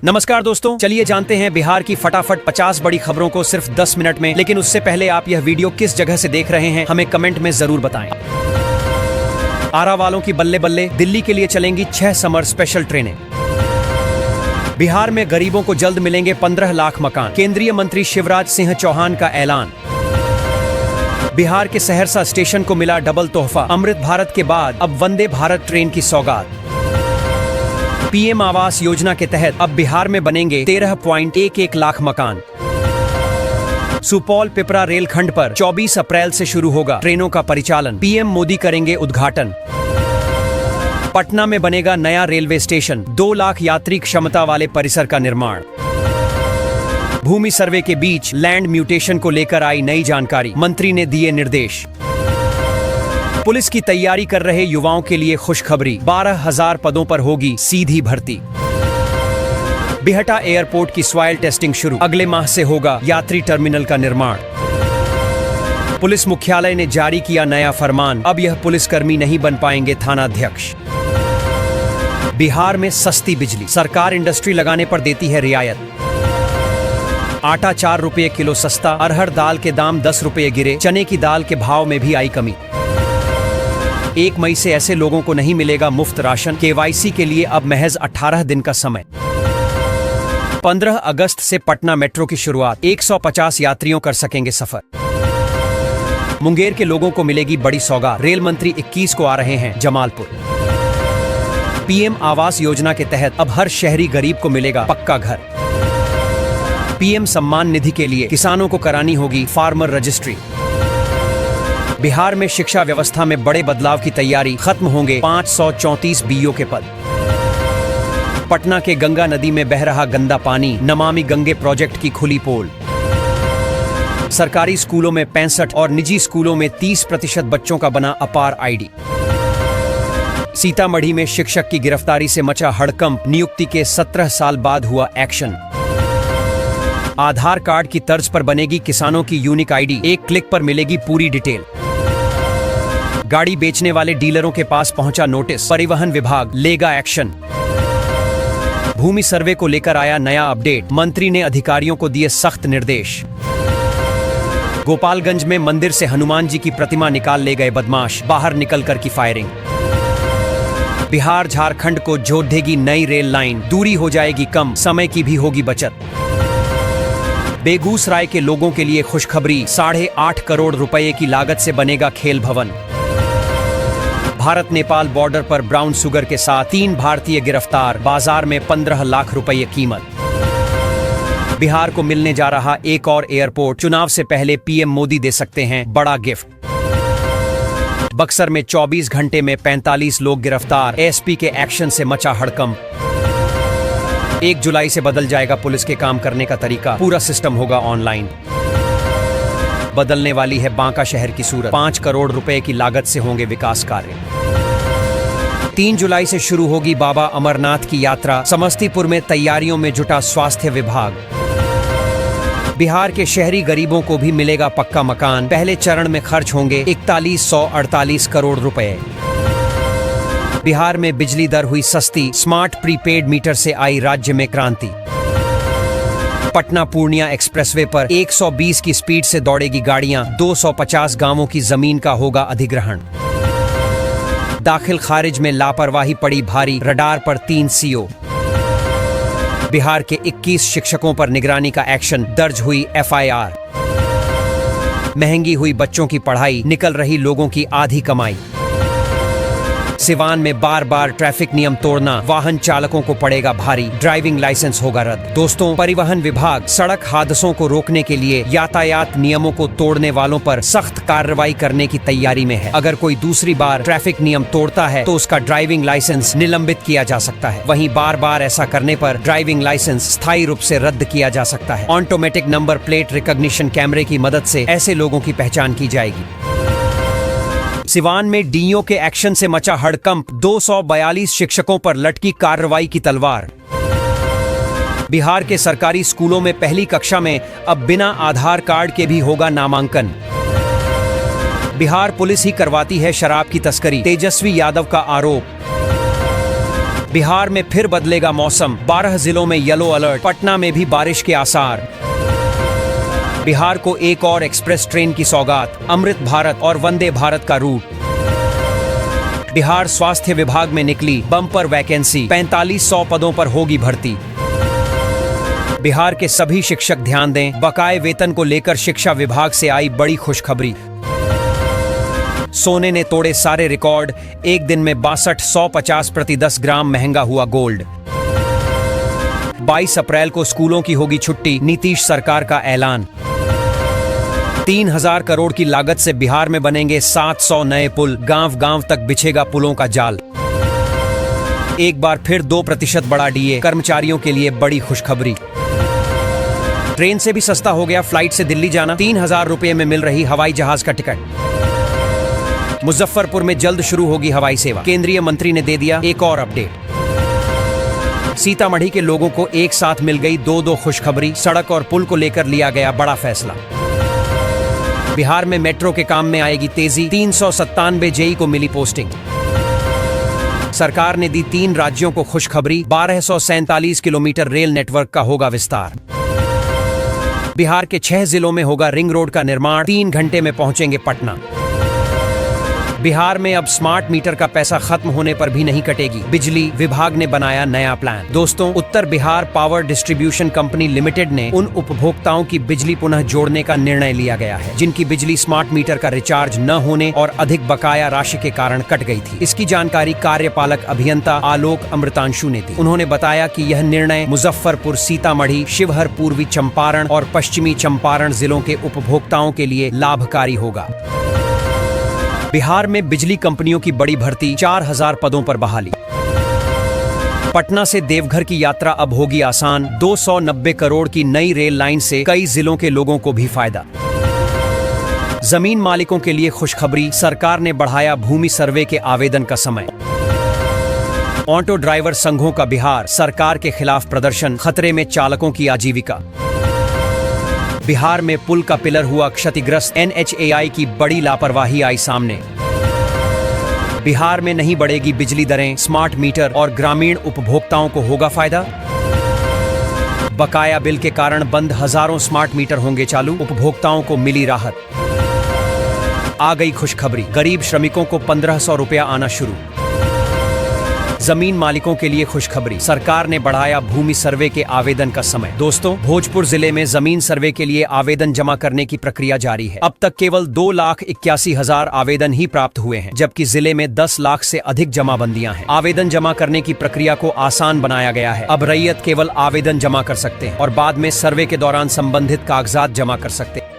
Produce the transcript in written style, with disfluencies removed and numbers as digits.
नमस्कार दोस्तों, चलिए जानते हैं बिहार की फटाफट 50 बड़ी खबरों को सिर्फ 10 मिनट में। लेकिन उससे पहले आप यह वीडियो किस जगह से देख रहे हैं हमें कमेंट में जरूर बताएं। आरा वालों की बल्ले बल्ले, दिल्ली के लिए चलेंगी 6 समर स्पेशल ट्रेनें। बिहार में गरीबों को जल्द मिलेंगे 15 लाख मकान, केंद्रीय मंत्री शिवराज सिंह चौहान का ऐलान। बिहार के सहरसा स्टेशन को मिला डबल तोहफा, अमृत भारत के बाद अब वंदे भारत ट्रेन की सौगात। पीएम आवास योजना के तहत अब बिहार में बनेंगे 13.11 लाख मकान। सुपौल पिपरा रेलखंड पर 24 अप्रैल से शुरू होगा ट्रेनों का परिचालन, पीएम मोदी करेंगे उद्घाटन। पटना में बनेगा नया रेलवे स्टेशन, 2 लाख यात्री क्षमता वाले परिसर का निर्माण। भूमि सर्वे के बीच लैंड म्यूटेशन को लेकर आई नई जानकारी, मंत्री ने दिए निर्देश। पुलिस की तैयारी कर रहे युवाओं के लिए खुशखबरी, 12,000 पदों पर होगी सीधी भर्ती। बिहटा एयरपोर्ट की सॉइल टेस्टिंग शुरू, अगले माह से होगा यात्री टर्मिनल का निर्माण। पुलिस मुख्यालय ने जारी किया नया फरमान, अब यह पुलिसकर्मी नहीं बन पाएंगे थानाध्यक्ष। बिहार में सस्ती बिजली, सरकार इंडस्ट्री लगाने पर देती है रियायत। आटा 4 रुपये किलो सस्ता, अरहर दाल के दाम 10 रुपये गिरे, चने की दाल के भाव में भी आई कमी। 1 मई से ऐसे लोगों को नहीं मिलेगा मुफ्त राशन, केवाईसी के लिए अब महज 18 दिन का समय। 15 अगस्त से पटना मेट्रो की शुरुआत, 150 यात्रियों कर सकेंगे सफर। मुंगेर के लोगों को मिलेगी बड़ी सौगात, रेल मंत्री 21 को आ रहे हैं जमालपुर। पीएम आवास योजना के तहत अब हर शहरी गरीब को मिलेगा पक्का घर। पीएम सम्मान निधि के लिए किसानों को करानी होगी फार्मर रजिस्ट्री। बिहार में शिक्षा व्यवस्था में बड़े बदलाव की तैयारी, खत्म होंगे 534 बीओ के पद। पटना के गंगा नदी में बह रहा गंदा पानी, नमामि गंगे प्रोजेक्ट की खुली पोल। सरकारी स्कूलों में 65 और निजी स्कूलों में 30% बच्चों का बना अपार आईडी। सीतामढ़ी में शिक्षक की गिरफ्तारी से मचा हड़कंप, नियुक्ति के 17 साल बाद हुआ एक्शन। आधार कार्ड की तर्ज पर बनेगी किसानों की यूनिक आईडी, एक क्लिक पर मिलेगी पूरी डिटेल। गाड़ी बेचने वाले डीलरों के पास पहुंचा नोटिस, परिवहन विभाग लेगा एक्शन। भूमि सर्वे को लेकर आया नया अपडेट, मंत्री ने अधिकारियों को दिए सख्त निर्देश। गोपालगंज में मंदिर से हनुमान जी की प्रतिमा निकाल ले गए बदमाश, बाहर निकलकर की फायरिंग। बिहार झारखंड को जोड़ देगी नई रेल लाइन, दूरी हो जाएगी कम, समय की भी होगी बचत। बेगूसराय के लोगों के लिए खुशखबरी, 8.5 करोड़ रुपए की लागत से बनेगा खेल भवन। भारत नेपाल बॉर्डर पर ब्राउन शुगर के साथ 3 भारतीय गिरफ्तार, बाजार में 15 लाख रुपए कीमत। बिहार को मिलने जा रहा एक और एयरपोर्ट, चुनाव से पहले पीएम मोदी दे सकते हैं बड़ा गिफ्ट। बक्सर में 24 घंटे में 45 लोग गिरफ्तार, एसपी के एक्शन से मचा हड़कंप। 1 जुलाई से बदल जाएगा पुलिस के काम करने का तरीका, पूरा सिस्टम होगा ऑनलाइन। बदलने वाली है बांका शहर की सूरत, 5 करोड़ रुपए की लागत से होंगे विकास कार्य। 3 जुलाई से शुरू होगी बाबा अमरनाथ की यात्रा, समस्तीपुर में तैयारियों में जुटा स्वास्थ्य विभाग। बिहार के शहरी गरीबों को भी मिलेगा पक्का मकान, पहले चरण में खर्च होंगे 4148 करोड़ रुपए। बिहार में बिजली दर हुई सस्ती, स्मार्ट प्रीपेड मीटर से आई राज्य में क्रांति। पटना पूर्णिया एक्सप्रेसवे पर 120 की स्पीड से दौड़ेगी गाड़ियां, 250 गांवों की जमीन का होगा अधिग्रहण। दाखिल खारिज में लापरवाही पड़ी भारी, रडार पर 3 सीओ। बिहार के 21 शिक्षकों पर निगरानी का एक्शन, दर्ज हुई एफआईआर। महंगी हुई बच्चों की पढ़ाई, निकल रही लोगों की आधी कमाई। सिवान में बार बार ट्रैफिक नियम तोड़ना, वाहन चालकों को पड़ेगा भारी, ड्राइविंग लाइसेंस होगा रद्द। दोस्तों, परिवहन विभाग सड़क हादसों को रोकने के लिए यातायात नियमों को तोड़ने वालों पर सख्त कार्रवाई करने की तैयारी में है। अगर कोई दूसरी बार ट्रैफिक नियम तोड़ता है तो उसका ड्राइविंग लाइसेंस निलंबित किया जा सकता है। वहीं बार बार ऐसा करने पर ड्राइविंग लाइसेंस स्थायी रूप से रद्द किया जा सकता है। ऑटोमेटिक नंबर प्लेट रिकॉग्निशन कैमरे की मदद से ऐसे लोगों की पहचान की जाएगी। सिवान में डीईओ के एक्शन से मचा हड़कंप, 242 शिक्षकों पर लटकी कार्रवाई की तलवार। बिहार के सरकारी स्कूलों में पहली कक्षा में अब बिना आधार कार्ड के भी होगा नामांकन। बिहार पुलिस ही करवाती है शराब की तस्करी, तेजस्वी यादव का आरोप। बिहार में फिर बदलेगा मौसम, 12 जिलों में येलो अलर्ट, पटना में भी बारिश के आसार। बिहार को एक और एक्सप्रेस ट्रेन की सौगात, अमृत भारत और वंदे भारत का रूट। बिहार स्वास्थ्य विभाग में निकली बम्पर वैकेंसी, 4500 पदों पर होगी भर्ती। बिहार के सभी शिक्षक ध्यान दें, बकाये वेतन को लेकर शिक्षा विभाग से आई बड़ी खुशखबरी। सोने ने तोड़े सारे रिकॉर्ड, एक दिन में 6250 प्रति 10 ग्राम महंगा हुआ गोल्ड। 22 अप्रैल को स्कूलों की होगी छुट्टी, नीतीश सरकार का ऐलान। 3000 करोड़ की लागत से बिहार में बनेंगे 700 नए पुल, गांव-गांव तक बिछेगा पुलों का जाल। एक बार फिर 2% बढ़ा डीए, कर्मचारियों के लिए बड़ी खुशखबरी। ट्रेन से भी सस्ता हो गया फ्लाइट से दिल्ली जाना, 3000 रुपए में मिल रही हवाई जहाज का टिकट। मुजफ्फरपुर में जल्द शुरू होगी हवाई सेवा, केंद्रीय मंत्री ने दे दिया एक और अपडेट। सीतामढ़ी के लोगों को एक साथ मिल गई दो खुशखबरी, सड़क और पुल को लेकर लिया गया बड़ा फैसला। बिहार में मेट्रो के काम में आएगी तेजी, 397 जेई को मिली पोस्टिंग। सरकार ने दी 3 राज्यों को खुशखबरी, 1247 किलोमीटर रेल नेटवर्क का होगा विस्तार। बिहार के 6 जिलों में होगा रिंग रोड का निर्माण, 3 घंटे में पहुंचेंगे पटना। बिहार में अब स्मार्ट मीटर का पैसा खत्म होने पर भी नहीं कटेगी बिजली, विभाग ने बनाया नया प्लान। दोस्तों, Uttar Bihar power distribution company limited ने उन उपभोक्ताओं की बिजली पुनः जोड़ने का निर्णय लिया गया है जिनकी बिजली स्मार्ट मीटर का रिचार्ज न होने और अधिक बकाया राशि के कारण कट गई थी। इसकी जानकारी कार्यपालक अभियंता आलोक अमृतांशु ने दी। उन्होंने बताया कि यह निर्णय मुजफ्फरपुर, सीतामढ़ी, शिवहर, पूर्वी चंपारण और पश्चिमी चंपारण जिलों के उपभोक्ताओं के लिए लाभकारी होगा। बिहार में बिजली कंपनियों की बड़ी भर्ती, 4000 पदों पर बहाली। पटना से देवघर की यात्रा अब होगी आसान, 290 करोड़ की नई रेल लाइन से कई जिलों के लोगों को भी फायदा। जमीन मालिकों के लिए खुशखबरी, सरकार ने बढ़ाया भूमि सर्वे के आवेदन का समय। ऑटो ड्राइवर संघों का बिहार सरकार के खिलाफ प्रदर्शन, खतरे में चालकों की आजीविका। बिहार में पुल का पिलर हुआ क्षतिग्रस्त, NHAI की बड़ी लापरवाही आई सामने। बिहार में नहीं बढ़ेगी बिजली दरें, स्मार्ट मीटर और ग्रामीण उपभोक्ताओं को होगा फायदा। बकाया बिल के कारण बंद हजारों स्मार्ट मीटर होंगे चालू, उपभोक्ताओं को मिली राहत। आ गई खुशखबरी, गरीब श्रमिकों को 1500 रुपया आना शुरू। जमीन मालिकों के लिए खुशखबरी, सरकार ने बढ़ाया भूमि सर्वे के आवेदन का समय। दोस्तों, भोजपुर जिले में जमीन सर्वे के लिए आवेदन जमा करने की प्रक्रिया जारी है। अब तक केवल 2,81,000 आवेदन ही प्राप्त हुए हैं, जबकि जिले में 10 लाख से अधिक जमाबंदियां हैं। आवेदन जमा करने की प्रक्रिया को आसान बनाया गया है। अब रैयत केवल आवेदन जमा कर सकते हैं और बाद में सर्वे के दौरान संबंधित कागजात जमा कर सकते हैं।